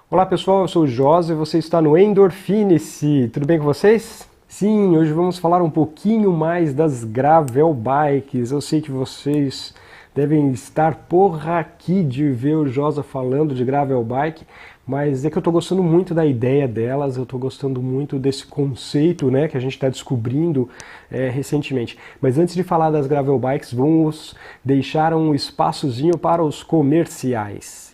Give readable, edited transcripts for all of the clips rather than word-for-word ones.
Olá pessoal, eu sou o Josa e você está no Endorfine-se. Tudo bem com vocês? Sim, hoje vamos falar um pouquinho mais das gravel bikes. Eu sei que vocês devem estar porra aqui de ver o Josa falando de gravel bike, mas é que eu estou gostando muito da ideia delas, eu estou gostando muito desse conceito, né, que a gente está descobrindo recentemente. Mas antes de falar das gravel bikes, vamos deixar um espaçozinho para os comerciais.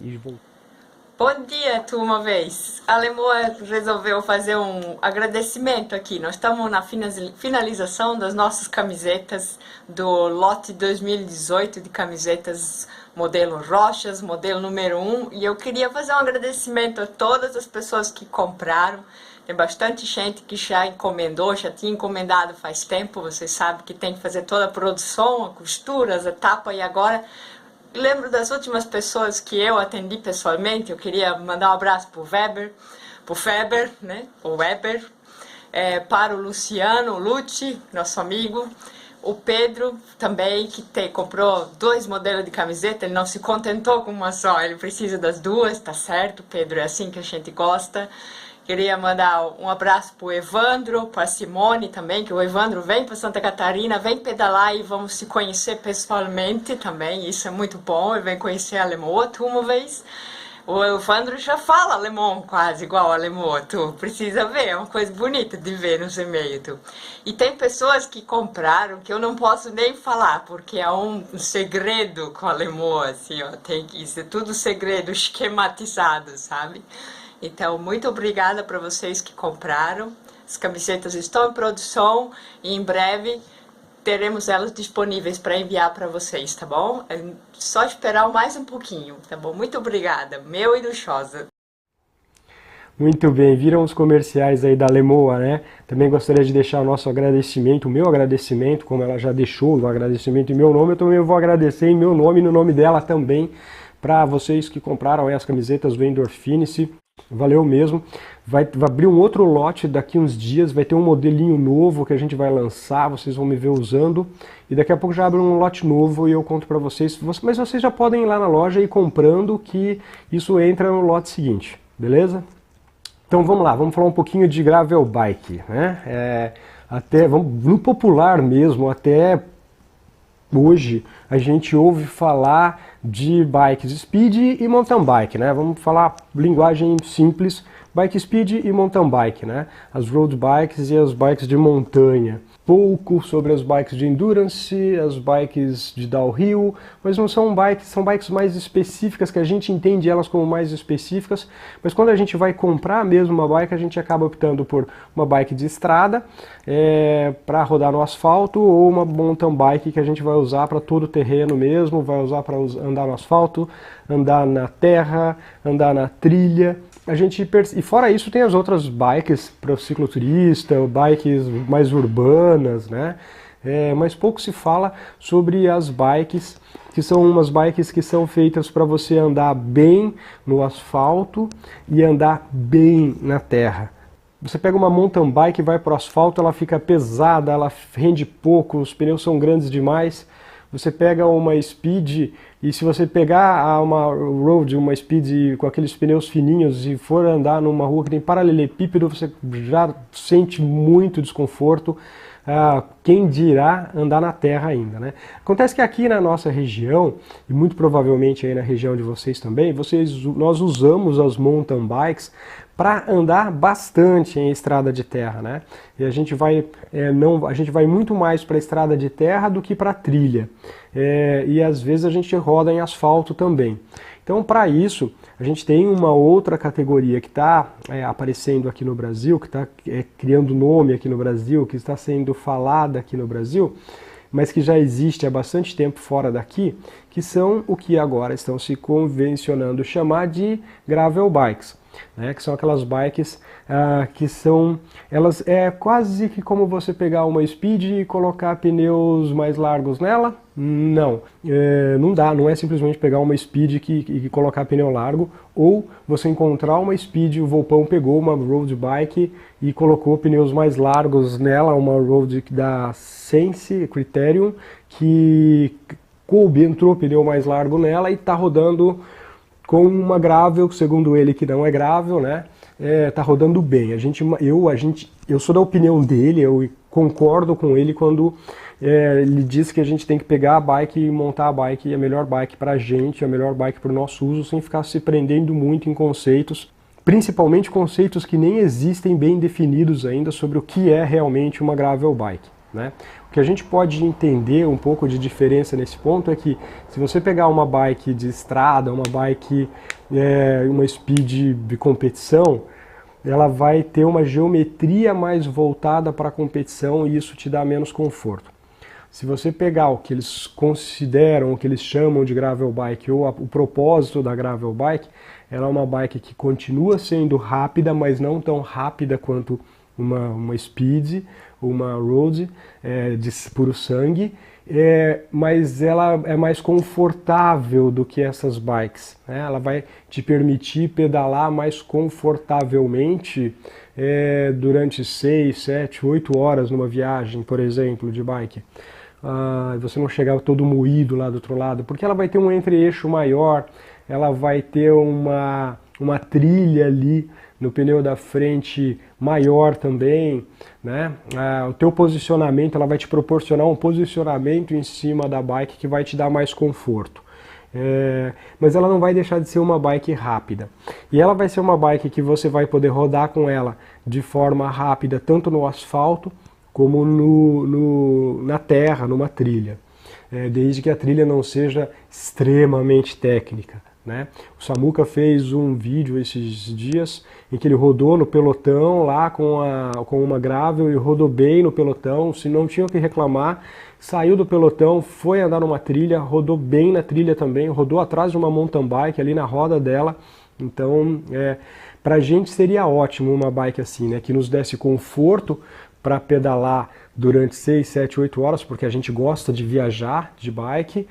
Bom dia, turma vez. A Lemoa resolveu fazer um agradecimento aqui. Nós estamos na finalização das nossas camisetas do lote 2018 de camisetas modelo Rochas, modelo número 1, e eu queria fazer um agradecimento a todas as pessoas que compraram. Tem bastante gente que já encomendou, já tinha encomendado faz tempo. Você sabe que tem que fazer toda a produção, a costura, as etapas, e agora lembro das últimas pessoas que eu atendi pessoalmente. Eu queria mandar um abraço pro Weber, né? O Weber, para o Luciano, o Lucci, nosso amigo, o Pedro também, que comprou 2 modelos de camiseta. Ele não se contentou com uma só, ele precisa das 2, tá certo, Pedro? É assim que a gente gosta. Queria mandar um abraço pro Evandro, pra Simone também, que o Evandro vem para Santa Catarina, vem pedalar e vamos se conhecer pessoalmente também, isso é muito bom. Ele vem conhecer a Lemoto uma vez. O Evandro já fala alemão quase igual a Lemoto, precisa ver, é uma coisa bonita de ver nos e-mails. E tem pessoas que compraram que eu não posso nem falar, porque é um segredo com a Lemoa, assim, ó, tem que isso é tudo segredo esquematizado, sabe? Então, muito obrigada para vocês que compraram. As camisetas estão em produção e em breve teremos elas disponíveis para enviar para vocês, tá bom? É só esperar mais um pouquinho, tá bom? Muito obrigada, meu e do Josa. Muito bem, viram os comerciais aí da Lemoa, né? Também gostaria de deixar o nosso agradecimento, o meu agradecimento, como ela já deixou o agradecimento em meu nome, eu também vou agradecer em meu nome e no nome dela também, para vocês que compraram aí as camisetas do Endorfine-se. Valeu mesmo. Vai abrir um outro lote daqui uns dias, vai ter um modelinho novo que a gente vai lançar, vocês vão me ver usando. E daqui a pouco já abre um lote novo e eu conto pra vocês. Mas vocês já podem ir lá na loja e ir comprando, que isso entra no lote seguinte, beleza? Então vamos lá, vamos falar um pouquinho de gravel bike, né? No popular mesmo, até hoje a gente ouve falar de bikes speed e mountain bike, né? Vamos falar linguagem simples, bike speed e mountain bike, né? As road bikes e as bikes de montanha. Pouco sobre as bikes de endurance, as bikes de downhill, mas não são bikes, são bikes mais específicas, que a gente entende elas como mais específicas, mas quando a gente vai comprar mesmo uma bike, a gente acaba optando por uma bike de estrada, para rodar no asfalto, ou uma mountain bike que a gente vai usar para todo o terreno mesmo, vai usar para andar no asfalto, andar na terra, andar na trilha. E fora isso tem as outras bikes para o cicloturista, bikes mais urbanas, né? Mas pouco se fala sobre as bikes, que são umas bikes que são feitas para você andar bem no asfalto e andar bem na terra. Você pega uma mountain bike e vai para o asfalto, ela fica pesada, ela rende pouco, os pneus são grandes demais. Você pega uma speed e se você pegar uma road, uma speed com aqueles pneus fininhos e for andar numa rua que tem paralelepípedo, você já sente muito desconforto. Quem dirá andar na terra ainda, né? Acontece que aqui na nossa região, e muito provavelmente aí na região de vocês também, nós usamos as mountain bikes para andar bastante em estrada de terra, né? E a gente vai muito mais para estrada de terra do que para trilha. E às vezes a gente roda em asfalto também. Então, para isso, a gente tem uma outra categoria que está aparecendo aqui no Brasil, que está criando nome aqui no Brasil, que está sendo falada aqui no Brasil, mas que já existe há bastante tempo fora daqui, que são o que agora estão se convencionando chamar de gravel bikes. Né, que são aquelas bikes que são, elas quase que como você pegar uma speed e colocar pneus mais largos nela. Não, não dá, não é simplesmente pegar uma speed e colocar pneu largo, ou você encontrar uma speed, o Volpão pegou uma road bike e colocou pneus mais largos nela, uma road da Sense Criterium, que entrou pneu mais largo nela e está rodando com uma gravel, segundo ele que não é gravel, né? Tá rodando bem. Eu sou da opinião dele, eu concordo com ele quando ele diz que a gente tem que pegar a bike e montar a bike, a melhor bike pra gente, a melhor bike para o nosso uso, sem ficar se prendendo muito em conceitos, principalmente conceitos que nem existem bem definidos ainda sobre o que é realmente uma gravel bike, né? O que a gente pode entender um pouco de diferença nesse ponto é que se você pegar uma bike de estrada, uma bike, uma speed de competição, ela vai ter uma geometria mais voltada para a competição e isso te dá menos conforto. Se você pegar o que eles consideram, o que eles chamam de gravel bike ou o propósito da gravel bike, ela é uma bike que continua sendo rápida, mas não tão rápida quanto uma speed, uma road de puro sangue, mas ela é mais confortável do que essas bikes, né? Ela vai te permitir pedalar mais confortavelmente durante 6, 7, 8 horas numa viagem, por exemplo, de bike. Você não chegar todo moído lá do outro lado, porque ela vai ter um entre-eixo maior, ela vai ter uma trilha ali no pneu da frente maior também, né? O teu posicionamento, ela vai te proporcionar um posicionamento em cima da bike que vai te dar mais conforto. Mas ela não vai deixar de ser uma bike rápida. E ela vai ser uma bike que você vai poder rodar com ela de forma rápida, tanto no asfalto como na terra, numa trilha. Desde que a trilha não seja extremamente técnica, né? O Samuca fez um vídeo esses dias em que ele rodou no pelotão lá com uma gravel e rodou bem no pelotão, se não tinha o que reclamar, saiu do pelotão, foi andar numa trilha, rodou bem na trilha também, rodou atrás de uma mountain bike ali na roda dela. Então, pra gente seria ótimo uma bike assim, né, que nos desse conforto para pedalar durante 6, 7, 8 horas, porque a gente gosta de viajar de bike,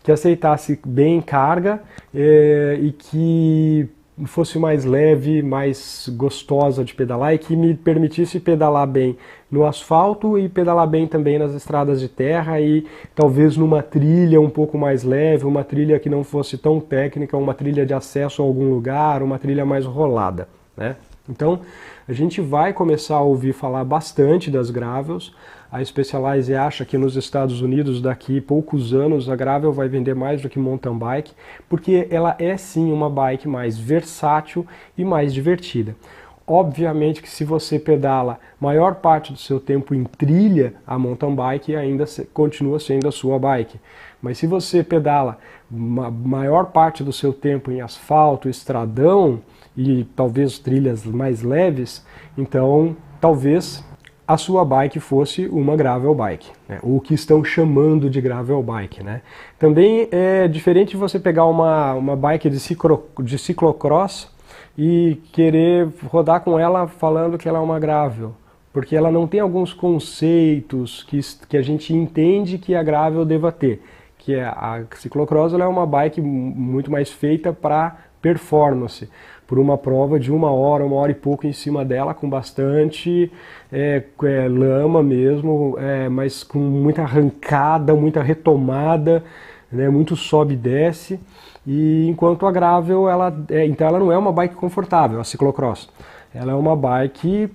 que aceitasse bem carga e que fosse mais leve, mais gostosa de pedalar e que me permitisse pedalar bem no asfalto e pedalar bem também nas estradas de terra e talvez numa trilha um pouco mais leve, uma trilha que não fosse tão técnica, uma trilha de acesso a algum lugar, uma trilha mais rolada, né? Então, a gente vai começar a ouvir falar bastante das gravels. A Specialized acha que nos Estados Unidos, daqui a poucos anos, a gravel vai vender mais do que mountain bike, porque ela é sim uma bike mais versátil e mais divertida. Obviamente que se você pedala maior parte do seu tempo em trilha, a mountain bike ainda continua sendo a sua bike. Mas se você pedala maior parte do seu tempo em asfalto, estradão e talvez trilhas mais leves, então talvez a sua bike fosse uma gravel bike, né? O que estão chamando de gravel bike, né? Também é diferente de você pegar uma bike de ciclocross e querer rodar com ela falando que ela é uma gravel, porque ela não tem alguns conceitos que a gente entende que a gravel deva ter, que a ciclocross ela é uma bike muito mais feita para performance, por uma prova de 1 hora e pouco em cima dela, com bastante lama mesmo, mas com muita arrancada, muita retomada, né, muito sobe e desce. E enquanto a gravel, então ela não é uma bike confortável, a ciclocross. Ela é uma bike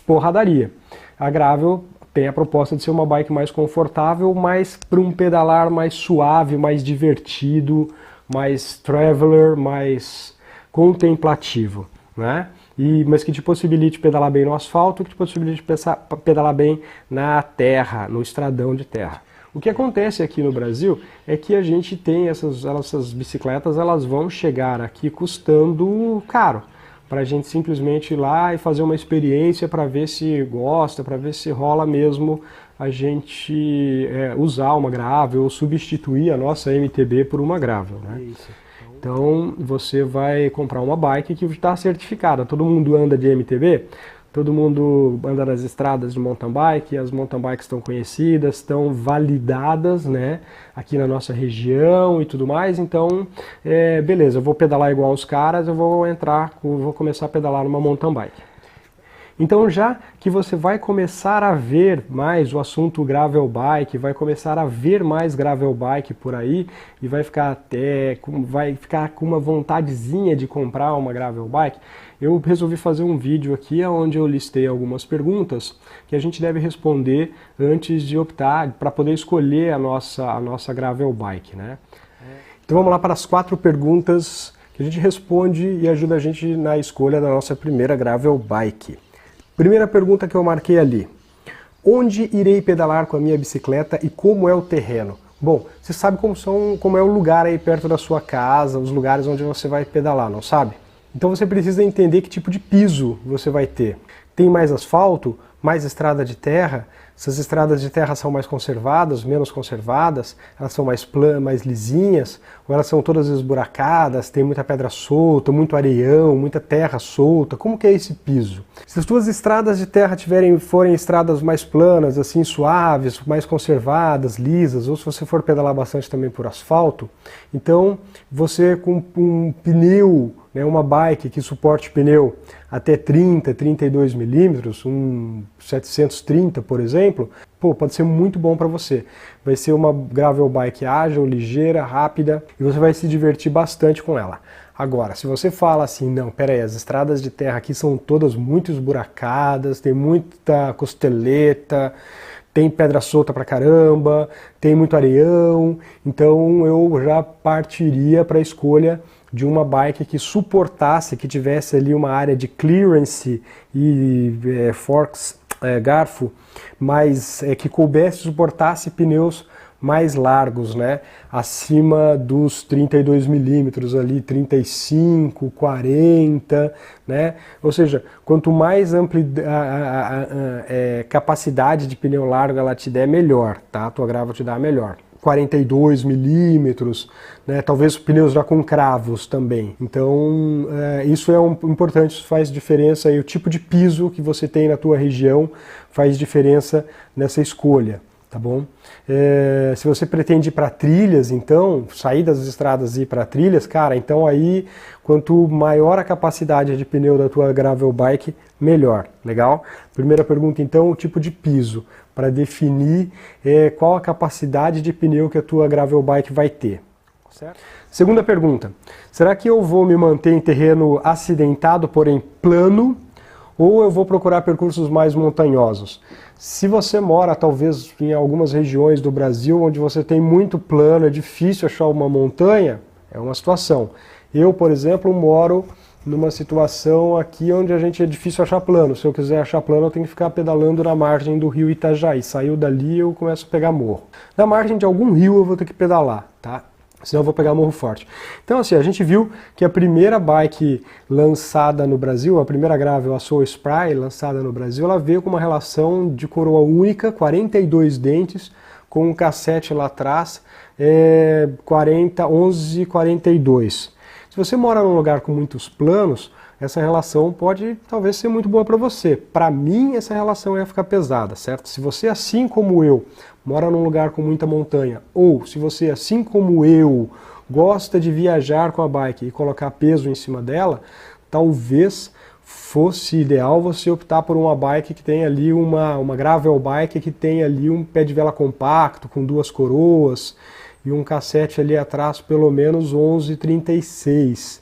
porradaria. A gravel tem a proposta de ser uma bike mais confortável, mas para um pedalar mais suave, mais divertido, mais traveler, mais contemplativo, né? Mas que te possibilite pedalar bem no asfalto, que te possibilite pedalar bem na terra, no estradão de terra. O que acontece aqui no Brasil é que a gente tem essas bicicletas, elas vão chegar aqui custando caro, para a gente simplesmente ir lá e fazer uma experiência para ver se gosta, para ver se rola mesmo a gente usar uma gravel ou substituir a nossa MTB por uma gravel, né? Isso. Então você vai comprar uma bike que está certificada. Todo mundo anda de MTB, todo mundo anda nas estradas de mountain bike, as mountain bikes estão conhecidas, estão validadas, né, aqui na nossa região e tudo mais. Então, beleza, eu vou pedalar igual os caras, eu vou começar a pedalar numa mountain bike. Então já que você vai começar a ver mais o assunto gravel bike, vai começar a ver mais gravel bike por aí e vai ficar com uma vontadezinha de comprar uma gravel bike, eu resolvi fazer um vídeo aqui onde eu listei algumas perguntas que a gente deve responder antes de optar para poder escolher a nossa gravel bike, né? Então vamos lá para as 4 perguntas que a gente responde e ajuda a gente na escolha da nossa primeira gravel bike. Primeira pergunta que eu marquei ali: onde irei pedalar com a minha bicicleta e como é o terreno? Bom, você sabe como é o lugar aí perto da sua casa, os lugares onde você vai pedalar, não sabe? Então você precisa entender que tipo de piso você vai ter. Tem mais asfalto? Mais estrada de terra? Essas estradas de terra são mais conservadas, menos conservadas? Elas são mais planas, mais lisinhas? Ou elas são todas esburacadas, tem muita pedra solta, muito areião, muita terra solta? Como que é esse piso? Se as tuas estradas de terra forem estradas mais planas, assim, suaves, mais conservadas, lisas, ou se você for pedalar bastante também por asfalto, então você com um pneu, né, uma bike que suporte pneu até 30, 32 milímetros, um 730, por exemplo, pode ser muito bom para você. Vai ser uma gravel bike ágil, ligeira, rápida e você vai se divertir bastante com ela. Agora, se você fala assim, não, pera aí, as estradas de terra aqui são todas muito esburacadas, tem muita costeleta, tem pedra solta pra caramba, tem muito areião, então eu já partiria para a escolha de uma bike que suportasse, que tivesse ali uma área de clearance e garfo, mas que coubesse, suportasse pneus mais largos, né? Acima dos 32 milímetros ali, 35, 40, né? Ou seja, quanto mais capacidade de pneu largo ela te der, melhor, tá? A tua gravel te dá melhor. 42 milímetros, né? Talvez pneus já com cravos também. Então isso é importante, isso faz diferença aí, o tipo de piso que você tem na tua região faz diferença nessa escolha, tá bom? Se você pretende ir para trilhas, então, sair das estradas e ir para trilhas, cara, então aí quanto maior a capacidade de pneu da tua gravel bike, melhor, legal? Primeira pergunta então, o tipo de piso, para definir qual a capacidade de pneu que a tua gravel bike vai ter. Certo? Segunda pergunta, será que eu vou me manter em terreno acidentado, porém plano, ou eu vou procurar percursos mais montanhosos? Se você mora talvez em algumas regiões do Brasil onde você tem muito plano, é difícil achar uma montanha, é uma situação. Eu, por exemplo, moro numa situação aqui onde é difícil achar plano. Se eu quiser achar plano, eu tenho que ficar pedalando na margem do rio Itajaí. Saiu dali, eu começo a pegar morro. Na margem de algum rio eu vou ter que pedalar, tá? Senão eu vou pegar morro forte. Então assim, a gente viu que a primeira bike lançada no Brasil, a primeira gravel, a Soul Spray, lançada no Brasil, ela veio com uma relação de coroa única, 42 dentes, com um cassete lá atrás, 11,42. Se você mora num lugar com muitos planos, essa relação pode talvez ser muito boa para você. Para mim, essa relação ia ficar pesada, certo? Se você, assim como eu, mora num lugar com muita montanha, ou se você, assim como eu, gosta de viajar com a bike e colocar peso em cima dela, talvez fosse ideal você optar por uma bike que tem ali uma gravel bike que tem ali um pé de vela compacto, com 2 coroas, e um cassete ali atrás pelo menos 11,36,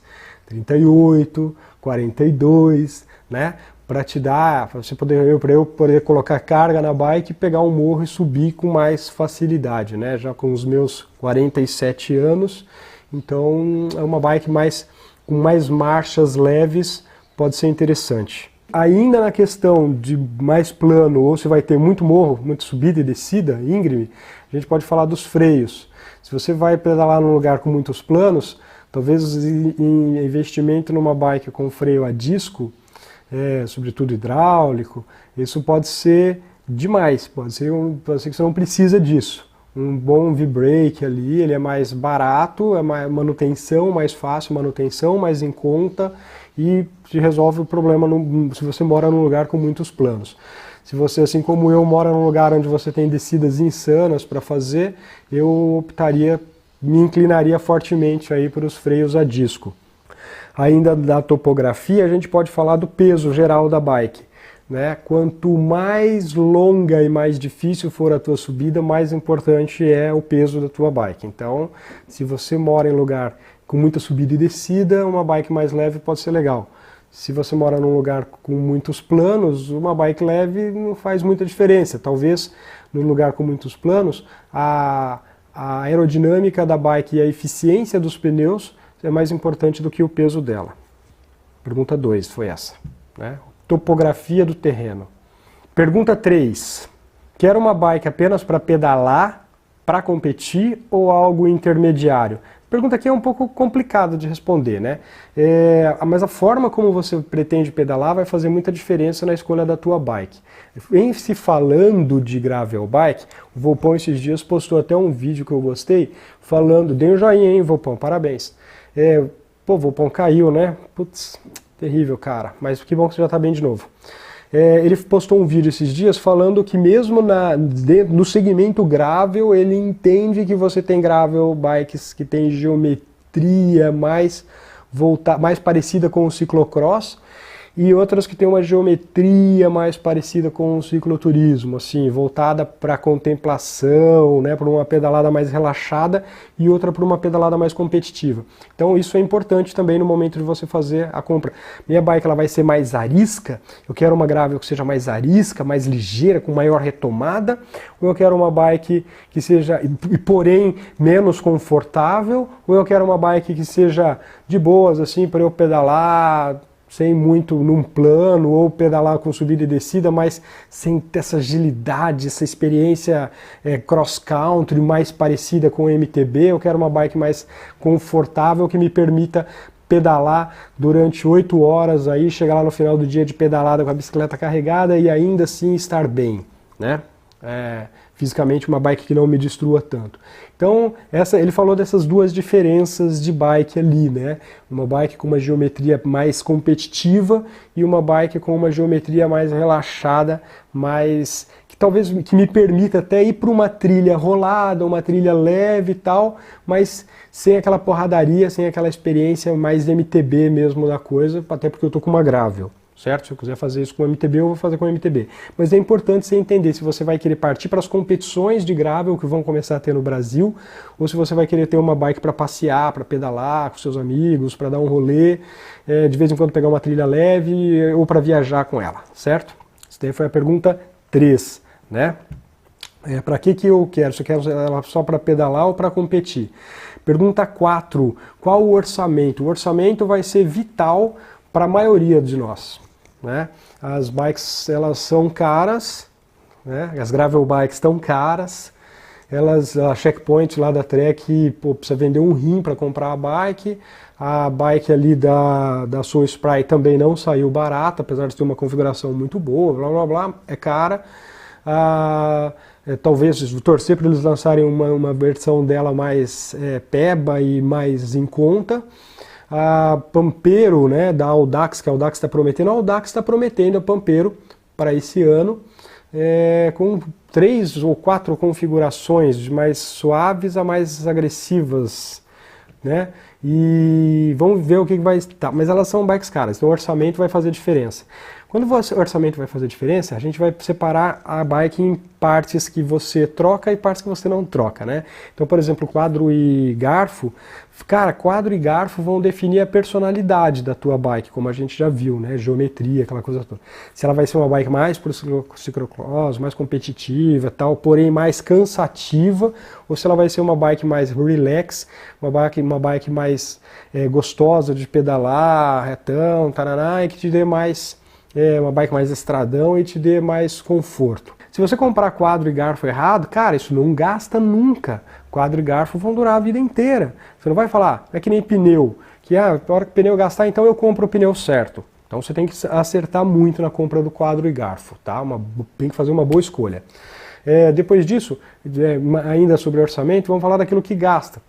38, 42, né? Para te dar, para eu poder colocar carga na bike, pegar um morro e subir com mais facilidade, né? Já com os meus 47 anos, então é uma bike com mais marchas leves, pode ser interessante. Ainda na questão de mais plano, ou se vai ter muito morro, muita subida e descida, íngreme, a gente pode falar dos freios. Se você vai pedalar num lugar com muitos planos, talvez em investimento numa bike com freio a disco, sobretudo hidráulico, isso pode ser demais, pode ser que você não precisa disso. Um bom V-brake ali, ele é mais barato, é manutenção mais fácil, manutenção mais em conta e te resolve o problema se você mora num lugar com muitos planos. Se você, assim como eu, mora num lugar onde você tem descidas insanas para fazer, eu me inclinaria fortemente aí para os freios a disco. Ainda da topografia, a gente pode falar do peso geral da bike. né? Quanto mais longa e mais difícil for a tua subida, mais importante é o peso da tua bike. Então, se você mora em lugar com muita subida e descida, uma bike mais leve pode ser legal. Se você mora num lugar com muitos planos, uma bike leve não faz muita diferença. Talvez num lugar com muitos planos, a aerodinâmica da bike e a eficiência dos pneus é mais importante do que o peso dela. Pergunta 2 foi essa, né? Topografia do terreno. Pergunta 3. Quero uma bike apenas para pedalar, para competir ou algo intermediário? Pergunta aqui é um pouco complicada de responder, né? Mas a forma como você pretende pedalar vai fazer muita diferença na escolha da tua bike. Em se falando de gravel bike, o Volpão esses dias postou até um vídeo que eu gostei, falando, dei um joinha, hein, Volpão, parabéns. Pô, o Volpão caiu, né? Putz, terrível, cara, mas que bom que você já está bem de novo. Ele postou um vídeo esses dias falando que mesmo no segmento gravel, ele entende que você tem gravel bikes que tem geometria mais parecida com o ciclocross e outras que têm uma geometria mais parecida com o cicloturismo, assim, voltada para contemplação, né, para uma pedalada mais relaxada e outra para uma pedalada mais competitiva. Então isso é importante também no momento de você fazer a compra. Minha bike ela vai ser mais arisca, eu quero uma gravel que seja mais arisca, mais ligeira, com maior retomada, ou eu quero uma bike que seja, porém, menos confortável, ou eu quero uma bike que seja de boas, assim, para eu pedalar sem muito num plano, ou pedalar com subida e descida, mas sem ter essa agilidade, essa experiência cross-country mais parecida com o MTB. Eu quero uma bike mais confortável que me permita pedalar durante 8 horas, aí chegar lá no final do dia de pedalada com a bicicleta carregada e ainda assim estar bem, né? Fisicamente uma bike que não me destrua tanto. Então, ele falou dessas duas diferenças de bike ali, né? Uma bike com uma geometria mais competitiva e uma bike com uma geometria mais relaxada, que me permita até ir para uma trilha rolada, uma trilha leve e tal, mas sem aquela porradaria, sem aquela experiência mais MTB mesmo da coisa, até porque eu tô com uma gravel. Certo? Se eu quiser fazer isso com MTB, eu vou fazer com MTB. Mas é importante você entender se você vai querer partir para as competições de gravel que vão começar a ter no Brasil, ou se você vai querer ter uma bike para passear, para pedalar com seus amigos, para dar um rolê, de vez em quando pegar uma trilha leve, ou para viajar com ela, certo? Essa daí foi a pergunta 3, né? Para que eu quero? Se eu quero ela só para pedalar ou para competir? Pergunta 4, qual o orçamento? O orçamento vai ser vital para a maioria de nós, né? As bikes elas são caras, né? As gravel bikes estão caras, a Checkpoint lá da Trek, precisa vender um rim para comprar a bike ali da Soul Spray também não saiu barata, apesar de ter uma configuração muito boa, blá blá blá, é cara. Talvez torcer para eles lançarem uma versão dela mais peba e mais em conta. A Pampero, né, da Audax, que a Audax está prometendo a Pampero para esse ano, com 3 ou 4 configurações, de mais suaves a mais agressivas, né? E vamos ver o que vai estar. Mas elas são bikes caras, então o orçamento vai fazer diferença. Quando o orçamento vai fazer diferença, a gente vai separar a bike em partes que você troca e partes que você não troca, né? Então, por exemplo, quadro e garfo, cara, quadro e garfo vão definir a personalidade da tua bike, como a gente já viu, né? Geometria, aquela coisa toda. Se ela vai ser uma bike mais pro ciclocross, mais competitiva, tal, porém mais cansativa, ou se ela vai ser uma bike mais relax, uma bike mais gostosa de pedalar, retão, taraná, e que te dê mais uma bike mais estradão e te dê mais conforto. Se você comprar quadro e garfo errado, cara, isso não gasta nunca. Quadro e garfo vão durar a vida inteira. Você não vai falar, é que nem pneu, que na hora que o pneu gastar, então eu compro o pneu certo. Então você tem que acertar muito na compra do quadro e garfo, tá? Tem que fazer uma boa escolha. Depois disso, ainda sobre orçamento, vamos falar daquilo que gasta.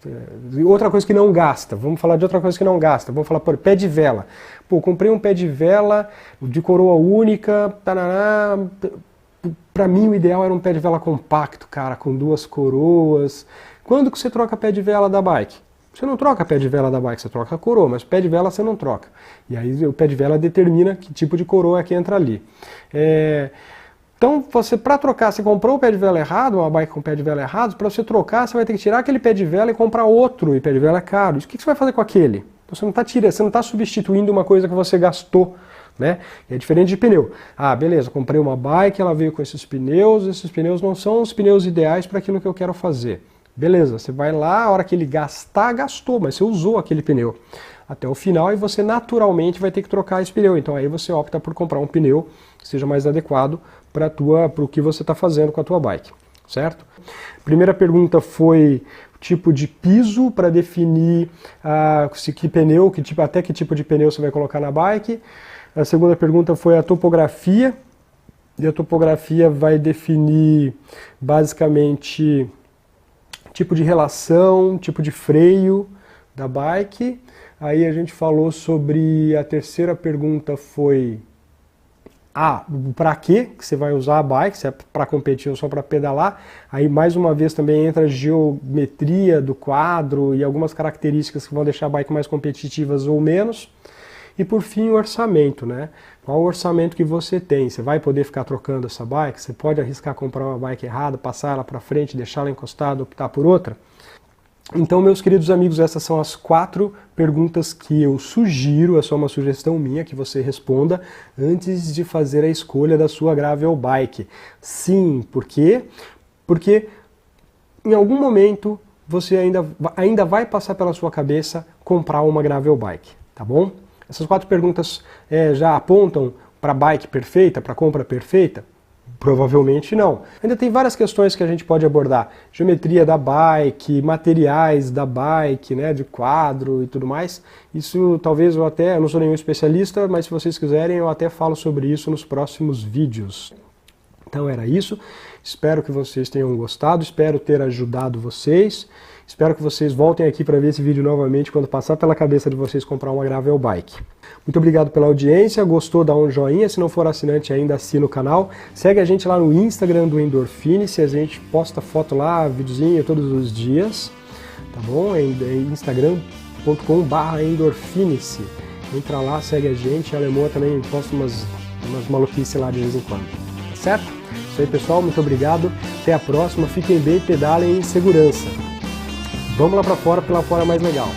Outra coisa que não gasta, vamos falar de outra coisa que não gasta. Vamos falar por pé de vela. Pô, comprei um pé de vela de coroa única, taraná. Pra mim o ideal era um pé de vela compacto, cara, com 2 coroas. Quando que você troca pé de vela da bike? Você não troca pé de vela da bike, você troca a coroa, mas o pé de vela você não troca. E aí o pé de vela determina que tipo de coroa é que entra ali. Então, para trocar, você comprou o pé de vela errado, uma bike com pé de vela errado, para você trocar, você vai ter que tirar aquele pé de vela e comprar outro, e pé de vela é caro. O que você vai fazer com aquele? Então, você não está substituindo uma coisa que você gastou, né? É diferente de pneu. Ah, beleza, comprei uma bike, ela veio com esses pneus não são os pneus ideais para aquilo que eu quero fazer. Beleza, você vai lá, a hora que ele gastar, gastou, mas você usou aquele pneu até o final e você naturalmente vai ter que trocar esse pneu. Então aí você opta por comprar um pneu que seja mais adequado para o que você está fazendo com a tua bike, certo? Primeira pergunta foi tipo de piso para definir até que tipo de pneu você vai colocar na bike. A segunda pergunta foi a topografia, e a topografia vai definir basicamente tipo de relação, tipo de freio da bike. Aí a gente falou sobre, a terceira pergunta foi para que você vai usar a bike, se é para competir ou só para pedalar. Aí mais uma vez também entra a geometria do quadro e algumas características que vão deixar a bike mais competitivas ou menos. E por fim o orçamento, né? Qual o orçamento que você tem? Você vai poder ficar trocando essa bike? Você pode arriscar comprar uma bike errada, passar ela para frente, deixar ela encostada, optar por outra? Então, meus queridos amigos, essas são as 4 perguntas que eu sugiro, é só uma sugestão minha, que você responda antes de fazer a escolha da sua gravel bike. Sim, por quê? Porque em algum momento você ainda vai passar pela sua cabeça comprar uma gravel bike, tá bom? Essas 4 perguntas já apontam para a bike perfeita, para a compra perfeita? Provavelmente não. Ainda tem várias questões que a gente pode abordar. Geometria da bike, materiais da bike, né, de quadro e tudo mais. Isso talvez eu não sou nenhum especialista, mas se vocês quiserem eu até falo sobre isso nos próximos vídeos. Então era isso. Espero que vocês tenham gostado, espero ter ajudado vocês. Espero que vocês voltem aqui para ver esse vídeo novamente quando passar pela cabeça de vocês comprar uma gravel bike. Muito obrigado pela audiência, gostou, dá um joinha, se não for assinante ainda, assina o canal. Segue a gente lá no Instagram do Endorfine-se, a gente posta foto lá, videozinho todos os dias, tá bom? É instagram.com/endorfine-se. Entra lá, segue a gente, a Lemoa também posta umas maluquices lá de vez em quando, tá certo? Isso aí, pessoal, muito obrigado, até a próxima, fiquem bem, pedalem em segurança. Vamos lá pra fora, pela fora mais legal.